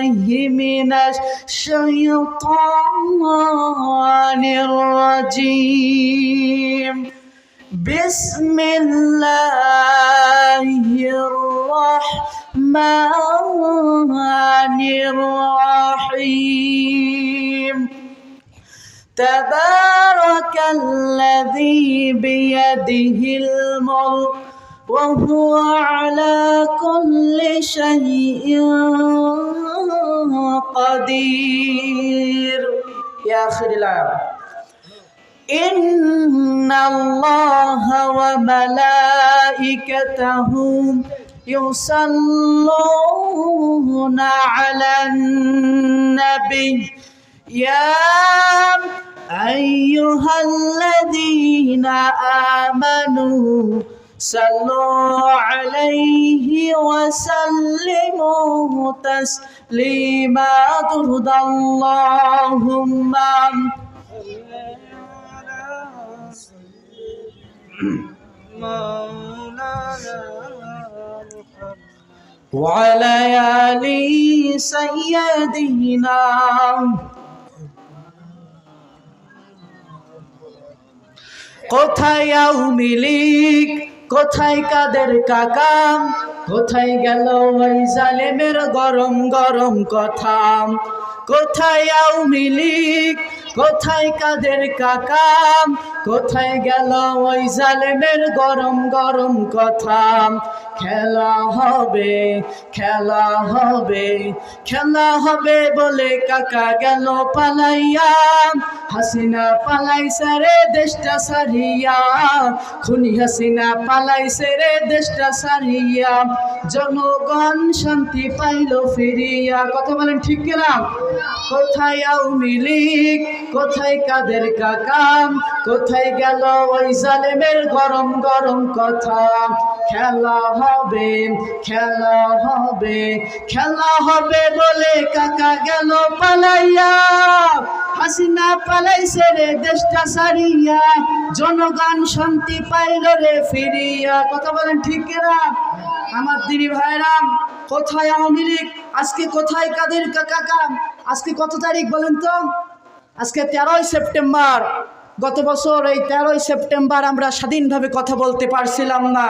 من الشيطان الرجيم بسم الله الرحمن الرحيم تبارك الذي بيده الملك وهو على كل شيء قدير يا آخر الآية إن الله وملائكته يصلون على النبي يا أيها الذين آمنوا صلوا عليه وسلموا تسليما ترد اللهم وعلى آل سيدنا কোথায় আওয়ামী লীগ কোথায় কাদের কাকা কোথায় গেল ওই জালেমের গরম গরম কথা কোথায় আওয়ামী লীগ কোথায় কাদের কাকা কোথায় গেল ওই জালেমের গরম গরম কথা খেলা হবে খেলা হবে খেলা হবে বলে কাকা গেল পালাইয়া হাসিনা পালাইছে রে দেশটা সারিয়া খুনি হাসিনা পালাইছে রে দেশটা সারিয়া জনগণ শান্তি পাইল ফিরিয়া কথা বলেন ঠিক কিনা কোথায় আওয়ামী লীগ কোথায় কাদের কাকা কোথায় গেল ওই জালেমের গরম গরম কথা খেলা হবে খেলা হবে খেলা হবে বলে কাকা গেল পালাইয়া হাসিনা পালাইছে রে দেশটা সারিয়া জনগণ শান্তি পাইল রে ফিরিয়া কথা বলেন ঠিক কিনা আমার দিনী ভাইরা কোথায় আওয়ামী লীগ আজকে কোথায় কাদের কাকা আজকে কত তারিখ বলেন তো আজকে 13ই সেপ্টেম্বর গত বছর এই 13ই সেপ্টেম্বর আমরা স্বাধীনভাবে কথা বলতে পারছিলাম না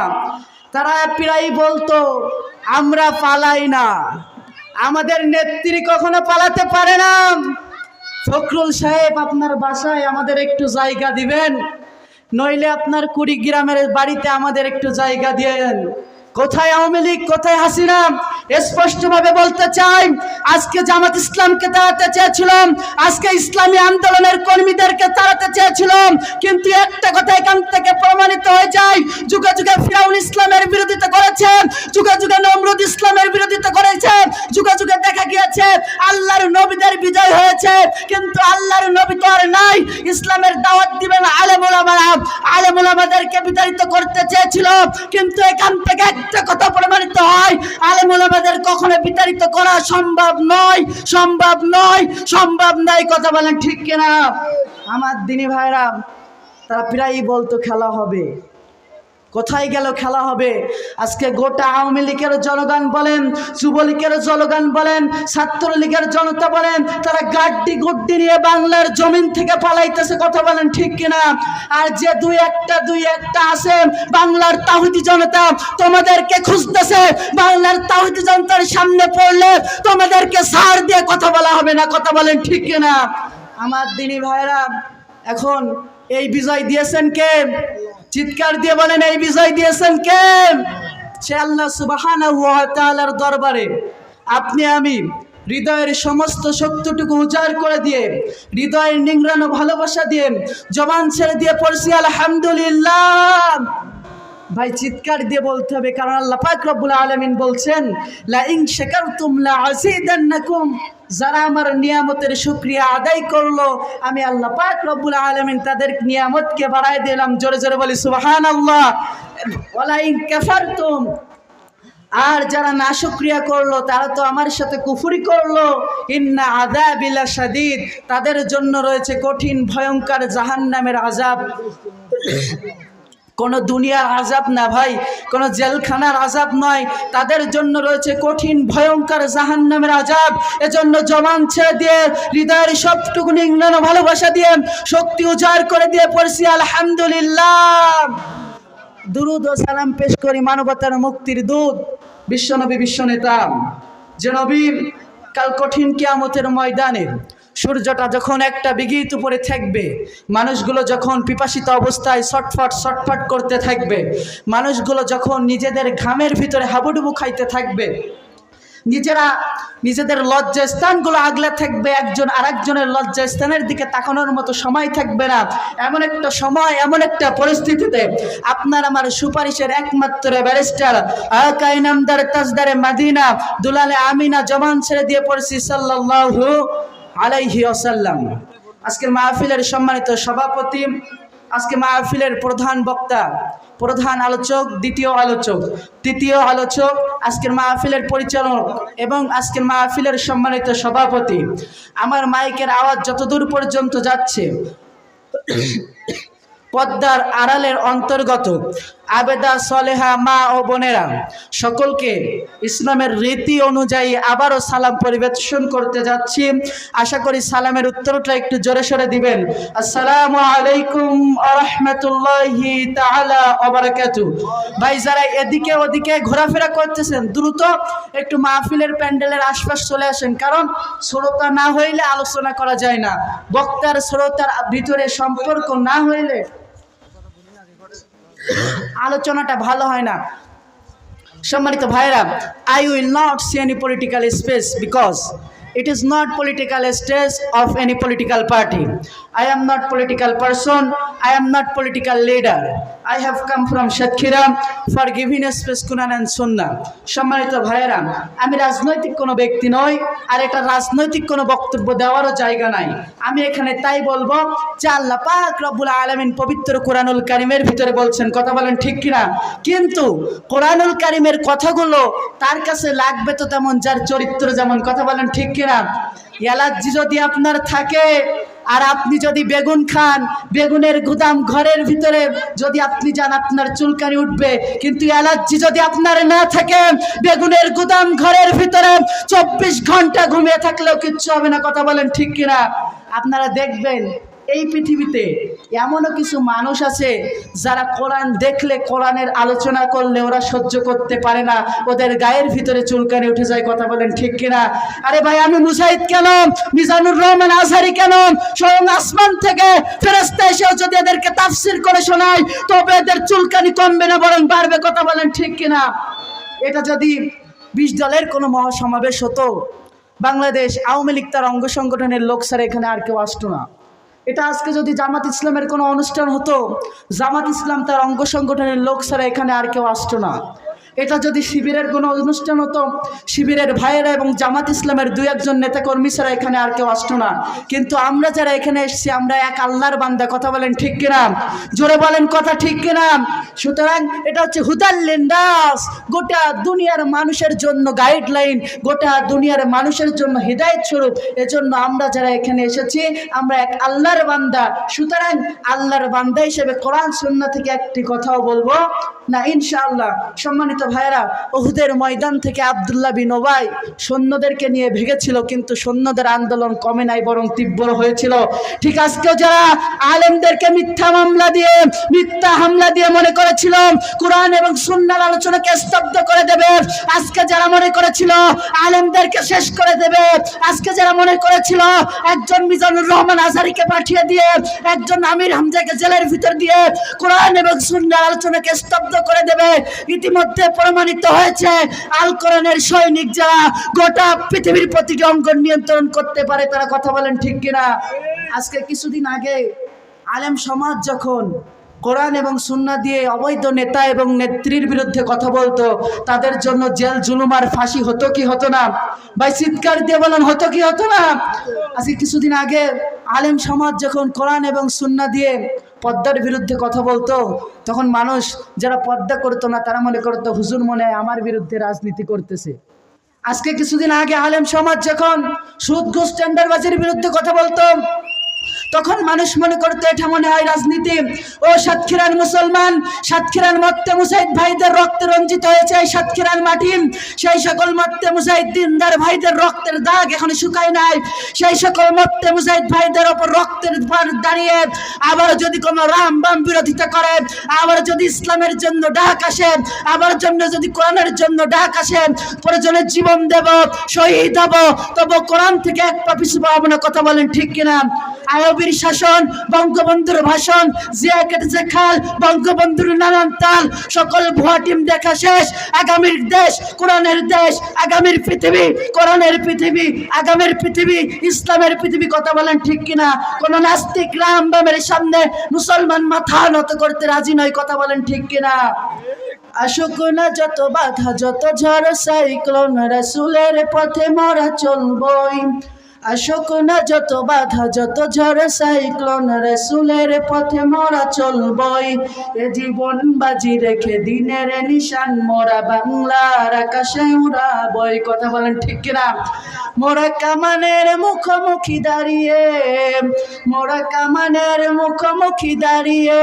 তারা প্রায় বলতো আমরা পালাই না আমাদের নেত্রী কখনো পালাতে পারে না ফখরুল সাহেব আপনার বাসায় আমাদের একটু জায়গা দিবেন নইলে আপনার কুড়িগ্রামের বাড়িতে আমাদের একটু জায়গা দিয়েন কোথায় আওয়ামী লীগ কোথায় হাসিনা স্পষ্টভাবে বলতে চাই আজকে জামাত ইসলামকে তাড়াতে চেয়েছিলাম আজকে ইসলামী আন্দোলনের কর্মীদেরকে তাড়াতে চেয়েছিলাম কিন্তু একটা কথা এখান থেকে প্রমাণিত হয়ে যায় যুগে যুগে ফিরাউন ইসলামের বিরোধিতা করেছে যুগে যুগে নমরুদ ইসলামের বিরোধিতা করেছে যুগে যুগে দেখা গিয়েছে আল্লাহর নবীদের বিজয় হয়েছে কিন্তু আল্লাহর নবী তো আর নাই ইসলামের দাওয়াত দিবেন আলেম উলামাদেরকে বিতাড়িত করতে চেয়েছিল কিন্তু এখান থেকে একটা কথা প্রমাণিত হয় আলেম উলামাদের কখনো বিতাড়িত করা সম্ভব নয় কথা বলেন ঠিক কিনা আমার দিনী ভাইরা তারা প্রায়ই বলতো খেলা হবে কোথায় গেল খেলা হবে আজকে গোটা আওয়ামী লীগের জনগণ বলেন যুবলীগের জনগণ বলেন ছাত্রলীগের জনতা বলেন তারা গাড্ডি গুড্ডি নিয়ে বাংলার জমিন থেকে পালাইতেছে কথা বলেন ঠিক কিনা আর যে দুই একটা আছে বাংলার তাওহীদি জনতা তোমাদেরকে খুঁজতেছে বাংলার তাওহীদি জনতার সামনে পড়লে তোমাদেরকে ছাড় দিয়ে কথা বলা হবে না কথা বলেন ঠিক কিনা আমার দিনী ভাইরা এখন এই বিজয় দিয়েছেন কে চিৎকার দিয়ে বলেন এই বিজয় দিয়েছেন কে সে আল্লাহ সুবহানাহু ওয়া তাআলার দরবারে আপনি আমি হৃদয়ের সমস্ত শক্তিটুকু উজাড় করে দিয়ে হৃদয়ের নিংড়ানো ভালোবাসা দিয়ে জবান ছেড়ে দিয়ে পড়ছি আলহামদুলিল্লাহ ভাই চিৎকার দিয়ে বলতে হবে কারণ আল্লাহ পাক রব্বুল আলামিন বলছেন লা ইন শাকারতুম লা আযীদান্নাকুম যারা আমার নিয়ামতের শুকরিয়া আদায় করলো আমি আল্লাহ পাক রব্বুল আলামিন তাদের নিয়ামতকে বাড়ায় দিলাম জোরে জোরে বলি সুবহানাল্লাহ ওয়ালা ইন কাফারতুম আর যারা নাশুকরিয়া করলো তারা তো আমার সাথে কুফরি করলো ইন্না আযাবি লাশাদীদ তাদের জন্য রয়েছে কঠিন ভয়ঙ্কর জাহান্নামের আযাব কোনো দুনিয়ার আযাব না ভাই, কোনো জেলখানার আযাব নয়, তাদের জন্য রয়েছে কঠিন ভয়ঙ্কর জাহান্নামের আযাব। এজন্য জবান ছেড়ে দিয়ে হৃদয়ের সবটুকু নিংড়ানো ভালোবাসা দিয়ে শক্তি উজাড় করে দিয়ে পড়ছি আলহামদুলিল্লাহ। দুরুদ ও সালাম পেশ করি মানবতার মুক্তির দূত বিশ্বনবী বিশ্বনেতা যে নবী কাল কঠিন কিয়ামতের ময়দানে সূর্যটা যখন একটা বিঘিত উপরে থাকবে, মানুষগুলো যখন পিপাসিত অবস্থায় ছটফট করতে থাকবে, মানুষগুলো যখন নিজেদের ঘামের ভিতরে হাবুডুবু খাইতে থাকবে, নিজেদের লজ্জাস্থানগুলো আগলে থাকবে, একজন আরেকজনের লজ্জাস্থানের দিকে তাকানোর মতো সময় থাকবে না, এমন একটা সময়, এমন একটা পরিস্থিতিতে আপনার আমার সুপারিশের একমাত্র ব্যারিস্টার আকা ইনামদার তাজদারে মাদিনা দুলালে আমিনা জবান ছেড়ে দিয়ে পড়ছি সাল্লাল্লাহু আলাইহি ওয়াসাল্লাম। আজকের মাহফিলের সম্মানিত সভাপতি, আজকে মাহফিলের প্রধান বক্তা, প্রধান আলোচক, তৃতীয় আলোচক, আজকের মাহফিলের পরিচালক এবং আজকের মাহফিলের সম্মানিত সভাপতি, আমার মাইকের আওয়াজ যতদূর পর্যন্ত যাচ্ছে পদ্মার আড়ালের অন্তর্গত আবেদা সলেহা মা ও বোনেরা, সকলকে ইসলামের রীতি অনুযায়ী আবারও সালাম পরিবেশন করতে যাচ্ছি। আশা করি সালামের উত্তরটা একটু জোরে সোরে দিবেন। আসসালামু আলাইকুম ওয়া রাহমাতুল্লাহি তাআলা ওয়া বারাকাতুহু। ভাই যারা এদিকে ওদিকে ঘোরাফেরা করতেছেন, দ্রুত একটু মাহফিলের প্যান্ডেলের আশপাশ চলে আসেন, কারণ শ্রোতা না হইলে আলোচনা করা যায় না, বক্তার শ্রোতার ভিতরে সম্পর্ক না হইলে আলোচনাটা ভালো হয় না। সম্মানিত ভাইরা, I will not see any political space because it is not political stage of any political party. I am not political person, I am not political leader. I have come from Shatkhira for giving a space Quran and Sunnah. সম্মানিত ভাইরা, আমি রাজনৈতিক কোনো ব্যক্তি নই, আর এটা রাজনৈতিক কোনো বক্তব্য দেওয়ারও জায়গা নাই। আমি এখানে তাই বলবো যে আল্লাহ পাক রব্বুল আলামিন পবিত্র কোরআনুল কারীমের ভিতরে বলছেন, কথা বলেন ঠিক কিনা? কিন্তু কোরআনুল কারীমের কথাগুলো তার কাছে লাগবে তো তেমন, যার চরিত্র যেমন, কথা বলেন ঠিক কিনা? অ্যালার্জি যদি আপনার থাকে আর আপনি যদি বেগুন খান, বেগুনের গুদাম ঘরের ভিতরে যদি আপনি যান, আপনার চুলকানি উঠবে। কিন্তু অ্যালার্জি যদি আপনার না থাকে, বেগুনের গুদাম ঘরের ভিতরে 24 ঘন্টা ঘুমিয়ে থাকলেও কিচ্ছু হবে না, কথা বলেন ঠিক কিনা? আপনারা দেখবেন এই পৃথিবীতে এমনও কিছু মানুষ আছে যারা কোরআন দেখলে, কোরআনের আলোচনা করলে ওরা সহ্য করতে পারে না, ওদের গায়ের ভিতরে চুলকানি উঠে যায়, কথা বলেন ঠিক কিনা? আরে ভাই, আমি মুজাহিদ কেন, মিজানুর রহমান আজহারি কেন, স্বয়ং আসমান থেকে ফেরেশতা এসেও যদি এদেরকে তাফসীর করে শোনায়, তবে এদের চুলকানি কমবে না, বরং বাড়বে, কথা বলেন ঠিক কিনা? এটা যদি 20 দলের কোনো মহাসমাবেশ হতো, বাংলাদেশ আওয়ামী লীগ তার অঙ্গ সংগঠনের লোক ছাড়া এখানে আর কেউ আসতো না। এটা আজকে যদি জামাত ইসলামের কোনো অনুষ্ঠান হতো, জামাত ইসলাম তার অঙ্গ সংগঠনের লোক ছাড়া এখানে আর কেউ আসতো না। এটা যদি শিবিরের কোনো অনুষ্ঠান হতো, শিবিরের ভাইয়েরা এবং জামাত ইসলামের 2-1 নেতাকর্মী ছাড়া এখানে আর কেউ আসতো না। কিন্তু আমরা যারা এখানে এসেছি, আমরা এক আল্লাহর বান্দা, কথা বলেন ঠিক কিনা? জোরে বলেন কথা ঠিক কিনা? সুতরাং এটা হচ্ছে হুদাল্লিন নাস, গোটা দুনিয়ার মানুষের জন্য গাইডলাইন, গোটা দুনিয়ার মানুষের জন্য হিদায়াত স্বরূপ। এজন্য আমরা যারা এখানে এসেছি, আমরা এক আল্লাহর বান্দা। সুতরাং আল্লাহর বান্দা হিসেবে কোরআন সুন্নাহ থেকে একটি কথাও বলবো না ইনশাআল্লাহ। সম্মানিত ভাইরা, উহুদের ময়দান থেকে আব্দুল্লাহ বিন উবাই সৈন্যদেরকে নিয়ে ভেগেছিল, কিন্তু সৈন্যদের আন্দোলন কমে নাই, বরং তীব্র হয়েছিল। ঠিক আজকেও যারা আলেমদেরকে মিথ্যা হামলা দিয়ে মনে করেছিল কোরআন এবং সুন্নাহর আলোচনাকে স্তব্ধ করে দেবে, আজকে যারা মনে করেছিল আলেমদেরকে শেষ করে দেবে, আজকে যারা মনে করেছিল একজন মিজানুর রহমান আজহারিকে পাঠিয়ে দিয়ে, একজন আমির হামজাকে জেলের ভিতর দিয়ে কোরআন এবং সুন্নাহর আলোচনাকে স্তব্ধ করে দেবে, ইতিমধ্যে প্রমাণিত হয়েছে আল কোরআনের সৈনিক যারা গোটা পৃথিবীর প্রতিটি অঙ্গন নিয়ন্ত্রণ করতে পারে, তারা, কথা বলেন ঠিক কিনা? আজকে কিছুদিন আগে আলেম সমাজ যখন কোরআন এবং সুন্নাহ দিয়ে অবৈধ নেতা এবং নেত্রীর বিরুদ্ধে কথা বলতো, তাদের জন্য জেল জুলুম আর ফাঁসি হতো কি হতো না? ভাই চিৎকার দিয়ে বলেন, হতো কি হতো না? আজকে কিছুদিন আগে আলেম সমাজ যখন কোরআন এবং সুন্নাহ দিয়ে পদ্মার বিরুদ্ধে কথা বলতো, তখন মানুষ যারা পদ্মা করতো না, তারা মনে করতো হুজুর মনে হয় আমার বিরুদ্ধে রাজনীতি করতেছে। আজকে কিছুদিন আগে আলেম সমাজ যখন সুদ ঘুষ টেন্ডারবাজির বিরুদ্ধে কথা বলতো, তখন মানুষ মনে করতো এটা মনে হয় রাজনীতি। ও সাতক্ষীরার মুসলমান, সাতক্ষীরার মত্তে মুজাহিদ ভাইদের রক্তে রঞ্জিত হয়েছে এই সাতক্ষীরার মাটি। সেই সকল মত্তে মুজাহিদ দিনদার ভাইদের রক্তের দাগ এখনো শুকায় নাই। সেই সকল মত্তে মুজাহিদ ভাইদের ওপর রক্তের ভার দাঁড়িয়ে আবার যদি কোনো রাম বাম বিরোধিতা করে, আবার যদি ইসলামের জন্য ডাক আসে, আবার জন্য যদি কোরআনের জন্য ডাক আসে, প্রয়োজনে জীবন দেব, শহীদ হব, তবু কোরআন থেকে এক পা পিছু পাবো না। কথা বলেন ঠিক কিনা? আইয়ুবীর শাসন, বঙ্গবন্ধুর ভাষণ, জিয়া কেটেছে খাল, বঙ্গবন্ধুর নানান তাল, সকল ভুয়া টিম দেখা শেষ। আগামীর দেশ কোরআনের দেশ, আগামীর পৃথিবী কোরআনের পৃথিবী, আগামীর পৃথিবী ইসলামের পৃথিবী। কথা বলেন ঠিক কিনা? কোন নাস্তিক রাম বামের সামনে মুসলমান মাথা নত করতে রাজি নয়। কথা বলেন ঠিক কিনা? আসুক না যত বাধা, যত ঝড় সাইক্লোন, রাসূলের পথে মোরা চলবই। আসুক না যত বাধা, যত ঝড় সাইক্লোন, রাসূলের পথে মোরা চলবই। এ জীবন বাজি রেখে দিনের নিশান মোরা বাংলার আকাশে উড়াবই। কথা বলেন ঠিক কিনা? মোরা কামানের মুখোমুখি দাঁড়িয়ে, মোরা কামানের মুখোমুখি দাঁড়িয়ে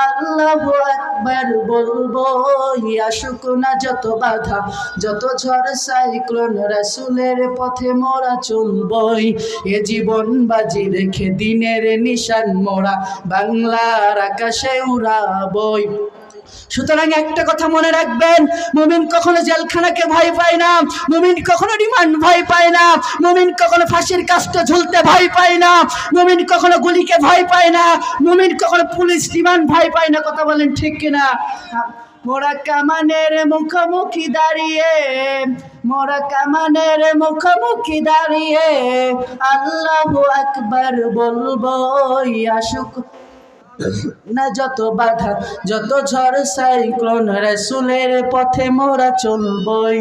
আল্লাহু আকবার বলবো। আসুক না যত বাধা, যত ঝড় সাইক্লোন, রাসূলের পথে মোরা চলবই। এ জীবন বাজি রেখে দিনের নিশান মোরা বাংলার আকাশে উড়াবই। সুতরাং একটা কথা মনে রাখবেন, মুমিন কখনো জেলখানাকে ভয় পায় না, মুমিন কখনো রিমান্ড ভয় পায় না, মুমিন কখনো ফাঁসির কাস্টে ঝুলতে ভয় পায় না, মুমিন কখনো গুলিকে ভয় পায় না, মুমিন কখনো পুলিশ রিমান্ড ভয় পায় না। কথা বলেন ঠিক কিনা? মোরা কামানের মুখোমুখি দাঁড়িয়ে, মোরা কামানের মুখোমুখি দাঁড়িয়ে আল্লাহু আকবার বলবো। আসুক না যত বাধা, যত ঝড় সাইক্লোন, রাসূলের পথে মোরা চলবই।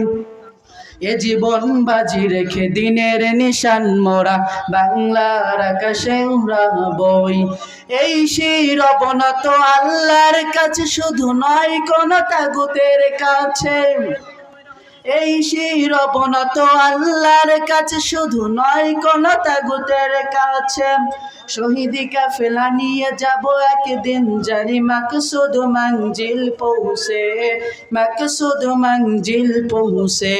এ জীবন বাজি রেখে দিনের নিশান মোরা বাংলার আকাশে উড়াবই। এই শির অবনত আল্লাহর কাছে, শুধু নয় কোন তাগুতের কাছে। এই শির অবনত আল্লাহর কাছে, শুধু নয় কোন তাগুতের কাছে। শহীদি কাফেলা নিয়ে যাব একদিন, জানি মাকসুদ মঞ্জিল পৌঁছে, মাকসুদ মঞ্জিল পৌঁছে।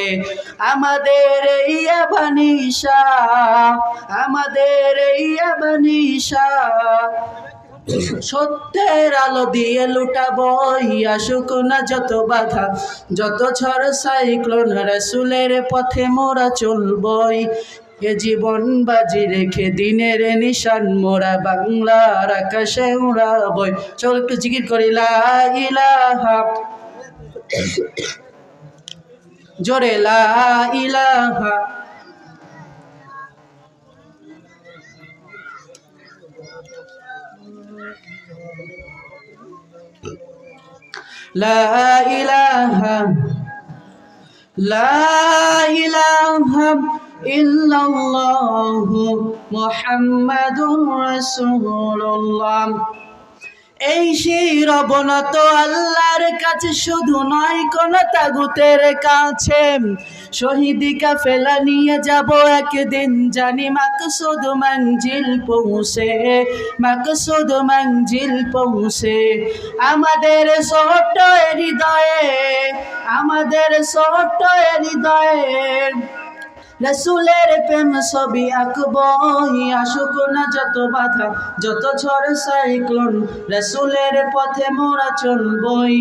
আমাদের এই আবানিশা, আমাদের এই আবানিশা সত্যের আলো দিয়ে লুটাবই। আসুক না যত বাধা, যত ঝড় সাইক্লোন, রাসূলের পথে মোরা চলবই। এ জীবন বাজি রেখে দিনের নিশান মোরা বাংলার আকাশে উড়াবই। চল একটু জিকির করি লা ইলাহা, জোরে লা ইলাহা। লা ইলাহা, লা ইলাহা ইল্লাল্লাহু মুহাম্মাদুর রাসূলুল্লাহ। এই শির অবনত আল্লাহর কাছে, শুধু নয় কোন তাগুতের কাছে। শহীদি কাফেলা নিয়ে যাব একদিন, জানি মাকসুদ মঞ্জিল পৌঁছে, মাকসুদ মঞ্জিল পৌঁছে। আমাদের ছোট্ট হৃদয়ে, আমাদের ছোট্ট হৃদয়ে রাসূলের প্রেম ছবি আঁকবই। আসুক না যত বাধা, যত ঝড় সাইক্লোন, রাসূলের পথে মোরা চলবই।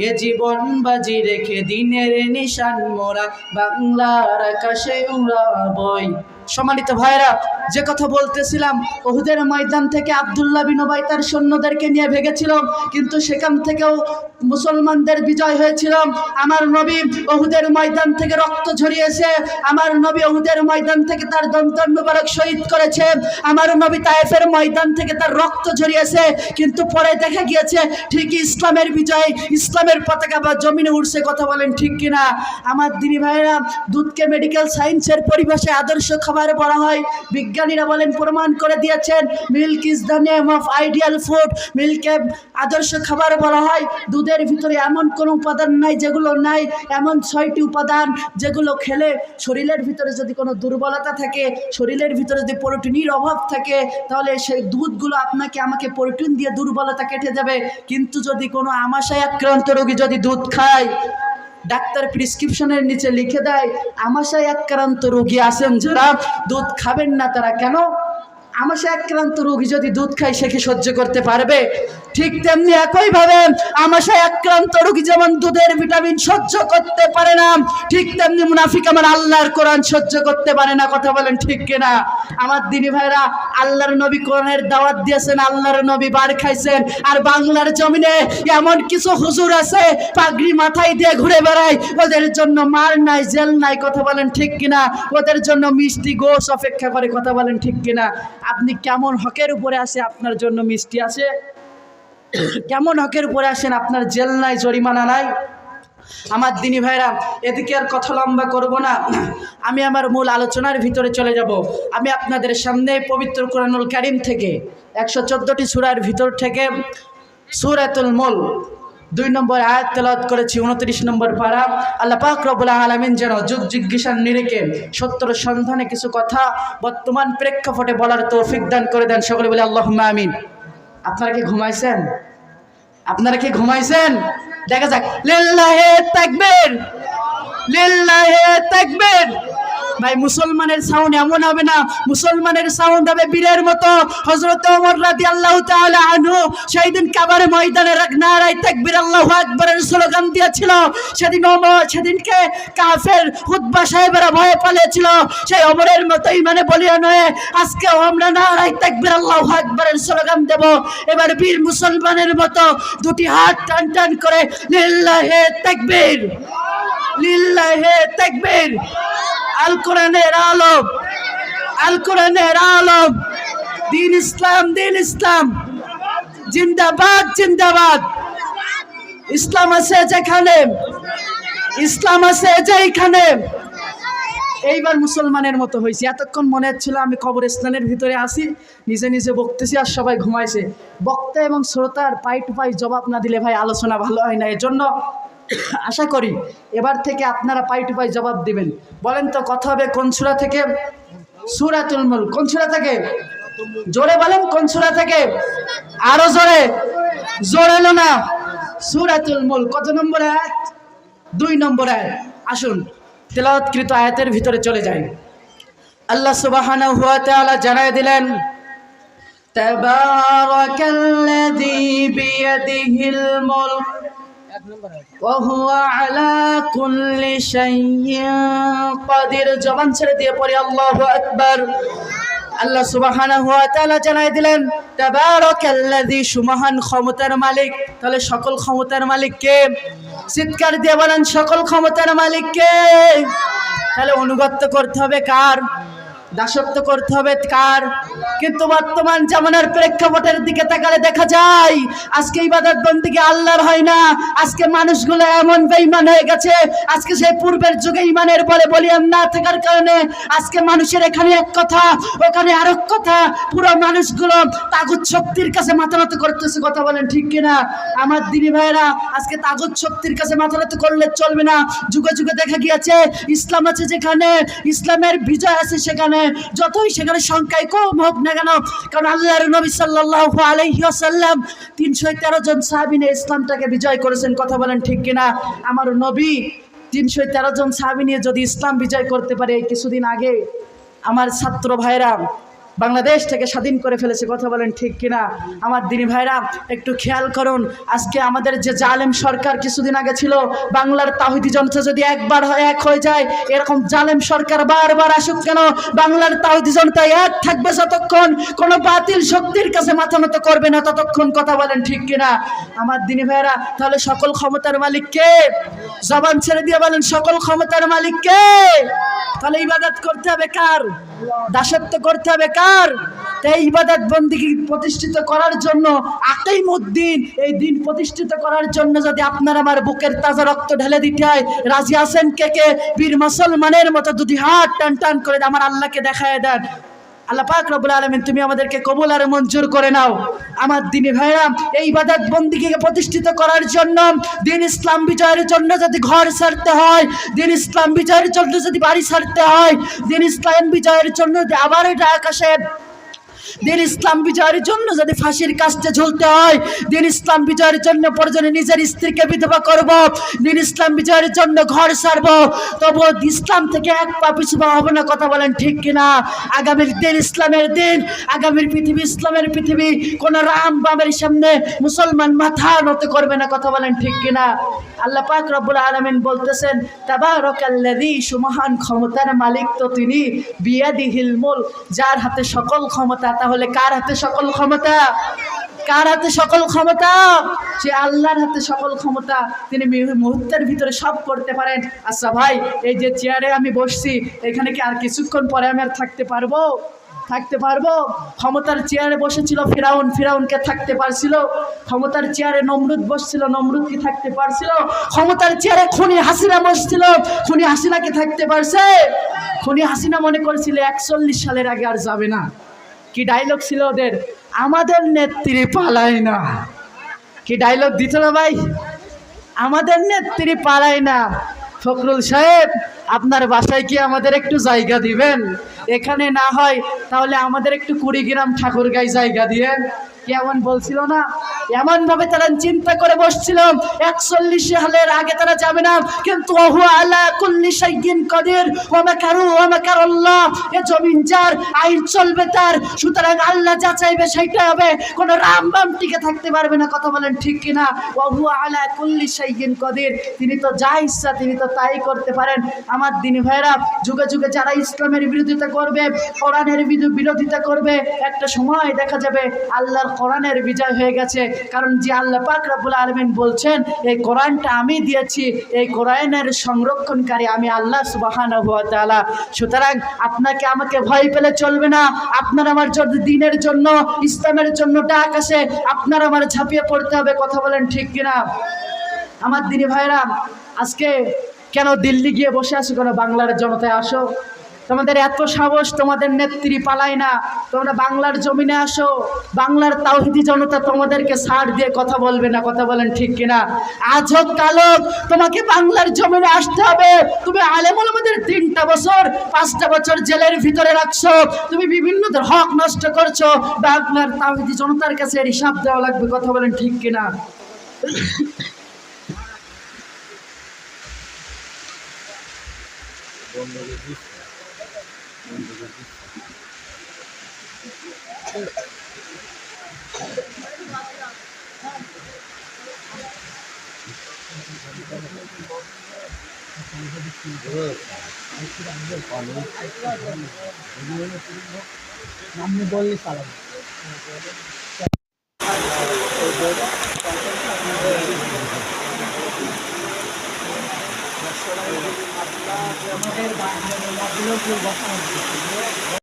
এ জীবন বাজি রেখে দিনের নিশান মোরা বাংলার আকাশে উড়াবই। সম্মানিত ভাইরা, যে কথা বলতেছিলাম, উহুদের ময়দান থেকে আব্দুল্লাহ বিন উবাই তার সৈন্যদেরকে নিয়ে ভেগেছিল, কিন্তু সেখান থেকেও মুসলমানদের বিজয় হয়েছিল। আমার নবী উহুদের ময়দান থেকে রক্ত ঝরিয়েছে, আমার নবী উহুদের ময়দান থেকে তার দন্তন মুবারক শহীদ করেছে, আমার নবী তায়েফের ময়দান থেকে তার রক্ত ঝরিয়েছে। কিন্তু পরে দেখা গিয়েছে ঠিকই ইসলামের বিজয়, ইসলামের পতাকা বা জমিনে উঠছে। কথা বলেন ঠিক কিনা? আমার দিনী ভাইরা, দুধকে মেডিকেল সায়েন্সের পরিভাষায় আদর্শ খাবার বলা হয়। বিজ্ঞানীরা বলেন, প্রমাণ করে দিয়েছেন, milk is the name of ideal food. মিল্ককে আদর্শ খাবার বলা হয়। দুধের ভিতরে এমন কোনো উপাদান নাই যেগুলো নাই, এমন 6টি উপাদান যেগুলো খেলে শরীরের ভিতরে যদি কোনো দুর্বলতা থাকে, শরীরের ভিতরে যদি প্রোটিনের অভাব থাকে, তাহলে সেই দুধগুলো আপনাকে আমাকে প্রোটিন দিয়ে দুর্বলতা কেটে যাবে। কিন্তু যদি কোনো আমাশায় আক্রান্ত রোগী যদি দুধ খায়, ডাক্তার প্রেসক্রিপশনের নিচে লিখে দেয়, আমাশায় আক্রান্ত রোগী আছেন যারা দুধ খাবেন না, তারা কেন? আমাশায় আক্রান্ত রোগী যদি দুধ খায়, সে কি সহ্য করতে পারবে? ঠিক তেমনি একইভাবে আমাশায় আক্রান্ত রোগী যেমন দুধের ভিটামিন সহ্য করতে পারে না, ঠিক তেমনি মুনাফিক আমার আল্লাহর কোরআন সহ্য করতে পারে না। কথা বলেন ঠিক কিনা? আমার দিনী ভাইরা, আল্লাহর নবী কোরআনের দাওয়াত দিয়েছেন, আল্লাহর নবী বার খাইছেন, আর বাংলার জমিনে এমন কিছু হুজুর আছে পাগড়ি মাথায় দিয়ে ঘুরে বেড়ায়, ওদের জন্য মার নাই, জেল নাই। কথা বলেন ঠিক কিনা? ওদের জন্য মিষ্টি গোশ অপেক্ষা করে। কথা বলেন ঠিক কিনা? আপনি কেমন হকের উপরে আসে আপনার জন্য মিষ্টি আছে? কেমন হকের উপরে আসেন আপনার জেল নাই, জরিমানা নাই? আমার দিনী ভাইরা, এদিকে আর কথা লম্বা করব না, আমি আমার মূল আলোচনার ভিতরে চলে যাব। আমি আপনাদের সামনে পবিত্র কোরআনুল কারীম থেকে 114টি সূরার ভিতর থেকে সূরাতুল মুলক 2 নম্বর আয়াত তেলাওয়াত করেছি, 29 নম্বর পারা। আল্লাহ পাক রব্বুল আলামিন যেন যুগ জিজ্ঞাসার নিরিখে সত্যর সন্ধানে কিছু কথা বর্তমান প্রেক্ষাপটে বলার তৌফিক দান করে দেন। সকলে বলে আল্লাহুম্মা আমিন। আপনারা কি ঘুমাইছেন? আপনারা কি ঘুমাইছেন? দেখা যাক, লিল্লাহি তাকবীর, লিল্লাহি তাকবীর। ভাই, মুসলমানের সাউন্ড এমন হবে না, মুসলমানের সাউন্ড হবে বীরের মতো। হযরত ওমর রাদিয়াল্লাহু তাআলা আনহু সেই দিন কাবার ময়দানে নারায়ে তাকবীর আল্লাহু আকবারের স্লোগান দিয়েছিল। সেদিনকে কাফের খুতবা সাহেবেরা ভয়ে পালিয়েছিল। সেই ওমরের মতোই বলিয়া নয়, আজকে আমরা নারায়ে তাকবীর আল্লাহু আকবারের স্লোগান দেব। এবার বীর মুসলমানের মতো দুটি হাত টান টান করে লিল্লাহি তাকবীর, লিল্লাহি তাকবীর। আল কোরআনের আলম, আল কোরআনের আলম, দিন ইসলাম, দিন ইসলাম জিন্দাবাদ, জিন্দাবাদ। ইসলাম আছে যেখানে, ইসলাম আছে যেখানে। এইবার মুসলমানের মতো হয়েছে। এতক্ষণ মনে হচ্ছিল আমি কবরস্থানের ভিতরে আসি, নিজে নিজে বকতেছি আর সবাই ঘুমাইছে। বক্তা এবং শ্রোতার পাই টু পাই জবাব না দিলে ভাই আলোচনা ভালো হয় না। এজন্য আশা করি এবার থেকে আপনারা পাই টু পাই জবাব দিবেন। বলেন তো, কথা হবে কোন সূরা থেকে? সূরাতুল মুলক। কোন সূরা থেকে? জোরে বলেন, কোন সূরা থেকে? আরো জোরে, জোরে এলো না। সূরাতুল মুলক কত নম্বর আয়াত? 2 নম্বর আয়াত। আসুন তেলাওয়াতকৃত আয়াতের ভিতরে চলে যাই। আল্লাহ সুবহানাহু ওয়া তাআলা জানায় দিলেন, তাবারাকাল্লাযী বিয়াদিহিল মুলক ওয়া হুয়া আলা কুল্লি শাইইন কাদির। জবান ছেড়ে দিয়ে পড়ি আল্লাহু আকবার। আল্লাহ সুবহানাহু ওয়া তাআলা জানায় দিলেন, তাবারাকাল্লাযী, সুমহান ক্ষমতার মালিক। তাহলে সকল ক্ষমতার মালিক কে? চিৎকার দিয়ে বলেন, সকল ক্ষমতার মালিক কে? তাহলে অনুগত্য করতে হবে কার? দাসত্ব করতে হবে কার? কিন্তু বর্তমান জামানার প্রেক্ষাপটের দিকে তাকালে দেখা যায় আজকে ইবাদত বন্দেগী আল্লাহর হয় না। আজকে মানুষগুলো এমন বেঈমান হয়ে গেছে, আজকে সেই পূর্বের যুগে ইমানের বলে বলিয়ান না থাকার কারণে আজকে মানুষের এখানে এক কথা, ওখানে আরেক কথা। পুরো মানুষগুলো তাগুত শক্তির কাছে মাথা নত করতেছে। কথা বলেন ঠিক কিনা? আমার দিনী ভাইরা, আজকে তাগুত শক্তির কাছে মাথা নত করলে চলবে না। যুগে যুগে দেখা গিয়েছে ইসলাম আছে যেখানে, ইসলামের বিজয় আছে সেখানে, যতই সেখানে সংখ্যায় কম হোক না কেন। কারণ আল্লাহর নবী সাল্লাল্লাহু আলাইহি ওয়াসাল্লাম 313 জন সাহাবী নিয়ে ইসলামটাকে বিজয় করেছেন। কথা বলেন ঠিক কিনা? আমার নবী 313 জন সাহাবী নিয়ে যদি ইসলাম বিজয় করতে পারে, কিছুদিন আগে আমার ছাত্র ভাইরা বাংলাদেশ থেকে স্বাধীন করে ফেলেছে। কথা বলেন ঠিক কিনা? আমার দিনী ভাইরা একটু খেয়াল করুন, আজকে আমাদের যে জালেম সরকার কিছুদিন আগে ছিল, বাংলার তাওহীদি জনতা যদি একবার এক হয়ে যায়, এরকম জালেম সরকার বারবার আসুক কেন, বাংলার তাওহীদি জনতা এক থাকবে যতক্ষণ, কোনো বাতিল শক্তির কাছে মাথা নত করবে না ততক্ষণ। কথা বলেন ঠিক কিনা? আমার দিনী ভাইরা, তাহলে সকল ক্ষমতার মালিক কে? জবান ছেড়ে দিয়ে বলেন, সকল ক্ষমতার মালিক কে? তাহলে ইবাদত করতে হবে কার? দাসত্ব করতে হবে কার? তাই ইবাদত বন্দেগী প্রতিষ্ঠিত করার জন্য, আকিমুদ্দিন এই দিন প্রতিষ্ঠিত করার জন্য যদি আপনার আমার বুকের তাজা রক্ত ঢেলে দিতে হয়, রাজি আছেন কে কে? বীর মুসলমানের মতো দুটি হাত টান টান করে আমার আল্লাহকে দেখায় দেন। আল্লাহ পাক রব্বুল আলামিন তুমি আমাদেরকে কবুল আর মঞ্জুর করে নাও। আমার দ্বীনি ভাইরা, এই ইবাদত বন্দেগীকে প্রতিষ্ঠিত করার জন্য, দ্বীন ইসলাম বিজয়ের জন্য যদি ঘর ছাড়তে হয়, দ্বীন ইসলাম বিজয়ের জন্য যদি বাড়ি ছাড়তে হয়, দ্বীন ইসলাম বিজয়ের জন্য যদি আবার এটা আকাশে, দ্বীন ইসলাম বিজয়ের জন্য যদি ফাঁসির কাস্টে ঝুলতে হয়, দ্বীন ইসলাম বিজয়ের জন্য প্রয়োজনে নিজের স্ত্রীকে বিধবা করব, দ্বীন ইসলাম বিজয়ের জন্য ঘর ছাড়ব, তবু ইসলাম থেকে এক পা পিছু পা হবে না। কথা বলেন ঠিক কিনা? আগামীর দিন ইসলামের দিন, আগামীর পৃথিবী ইসলামের পৃথিবী, কোন রাম বামের সামনে মুসলমান মাথা নত করবে না। কথা বলেন ঠিক কিনা? আল্লাহ পাক রব্বুল আলামিন বলতেছেন, তাবারাকাল্লাযী, সুমহান ক্ষমতার মালিক তো তিনি, বিয়াদিহিল মুলক, যার হাতে সকল ক্ষমতা। তাহলে কার হাতে সকল ক্ষমতা? কার হাতে সকল ক্ষমতা? সে আল্লাহর হাতে সকল ক্ষমতা। তিনি মুহূর্তের ভিতরে সব করতে পারেন। আচ্ছা ভাই, এই যে চেয়ারে আমি বসছি, এখানে কি আর কিছুক্ষণ পরে আমি আর থাকতে পারবো? থাকতে পারবো? ক্ষমতার চেয়ারে বসেছিল ফিরাউন, ফিরাউনকে থাকতে পারছিল? ক্ষমতার চেয়ারে নমরুদ বসছিল, নমরুদ কি থাকতে পারছিল? ক্ষমতার চেয়ারে খুনি হাসিনা বসছিল, খুনি হাসিনাকে থাকতে পারছে? খুনি হাসিনা মনে করেছিল 41 সালের আগে আর যাবে না। কি ডায়লগ ছিল ওদের? আমাদের নেত্রী পালায় না। কি ডায়লগ দিত না ভাই? আমাদের নেত্রী পালায় না। ফখরুল সাহেব, আপনার বাসায় কি আমাদের একটু জায়গা দিবেন? এখানে না হয় তাহলে আমাদের একটু কুড়িগ্রাম ঠাকুরগাঁয় জায়গা দিয়েন। কেমন বলছিল না? এমন ভাবে তারা চিন্তা করে বসছিল 41 সালের আগে তারা যাবে না, কিন্তু ওহু আলা কুল্লি শাইইন কাদির ওয়া মাকারু ওয়া মাকারাল্লাহ, এ জমিন যার, আইন চলবে তার, সুতরাং আল্লাহ যা চাইবে সেটাই হবে। কোন রামবাম টিকে থাকতে পারবে না। কথা বলেন ঠিক কিনা? ওহু আলা কুল্লি শাইইন কাদির, তিনি তো যা ইচ্ছা তিনি তো তাই করতে পারেন। আমার দ্বীনি ভাইরা, যুগে যুগে যারা ইসলামের বিরোধিতা করবে, কোরআনের বিরোধিতা করবে, একটা সময় দেখা যাবে আল্লাহর কোরআনের বিজয় হয়ে গেছে। কারণ যে আল্লাহ পাক রব্বুল আলামিন বলছেন, এই কোরআনটা আমি দিয়েছি, এই কোরআনের সংরক্ষণকারী আমি আল্লাহ সুবহানাহু ওয়া তাআলা। সুতরাং আপনাকে আমাকে ভয় পেলে চলবে না। আপনার আমার যদি দ্বীনের জন্য, ইসলামের জন্য ডাক আসে, আপনার আমার ঝাঁপিয়ে পড়তে হবে। কথা বলেন ঠিক কিনা? আমার দ্বীনি ভাইরা, আজকে কেন দিল্লি গিয়ে বসে আছো? কেন বাংলার জনতায় আসো। তোমাদের এত সাহস, তোমাদের নেত্রী পালায় না, তোমরা বাংলার জমিনে আসো। বাংলার তাওহীদি জনতা তোমাদেরকে ছাড় দিয়ে কথা বলবে না। কথা বলেন ঠিক কিনা? আজ হোক কাল হোক তোমাকে বাংলার জমিনে আসতে হবে। তুমি আলেম ওলামাদের 3টা বছর 5টা বছর জেলের ভিতরে রাখছো, তুমি বিভিন্ন হক নষ্ট করছো। বাংলার তাওহীদি জনতার কাছে এর হিসাব দেওয়া লাগবে। কথা বলেন ঠিক কিনা? আপনি বললে চালাবো। আমাদের বাংলা